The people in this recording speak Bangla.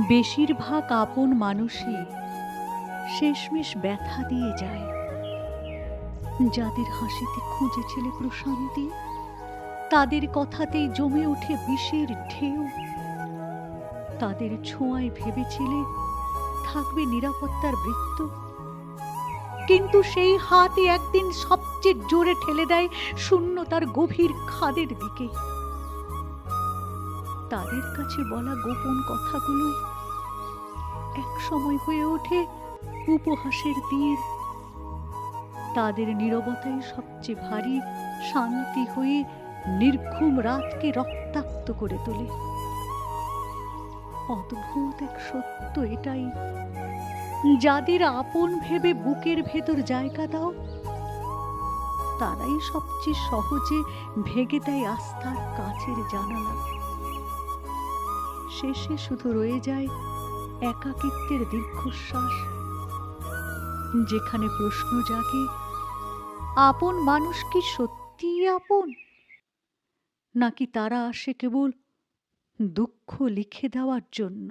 বেশিরভাগ আপন মানুষই শেষমেশ ব্যথা দিয়ে যায়। যাদের হাসিতে খুঁজেছিলে প্রশান্তি, তাদের কথাতেই জমে ওঠে বিষের ঢেউ। তাদের ছোঁয়ায় ভেবেছিলে থাকবে নিরাপত্তার বৃত্ত, কিন্তু সেই হাতই একদিন সবচেয়ে জোরে ঠেলে দেয় শূন্যতার গভীর খাদের দিকে। তাদের কাছে বলা গোপন কথাগুলোই এক সময় হয়ে ওঠে উপহাসের তীর। তাদের নীরবতাই সবচেয়ে ভারী শান্তি হয়ে নির্ঘুম রাতকে রক্তাক্ত করে তোলে। অদ্ভুত এক সত্য এটাই, যাদের আপন ভেবে বুকের ভেতর জায়গা দাও, তারাই সবচেয়ে সহজে ভেঙে দেয় আস্থার কাচের জানালা। শেষে শুধু রয়ে যায় একাকিত্বের দীর্ঘশ্বাস, যেখানে প্রশ্ন জাগে, আপন মানুষ কি সত্যিই আপন, নাকি তারা আসে কেবল দুঃখ লিখে দেওয়ার জন্য?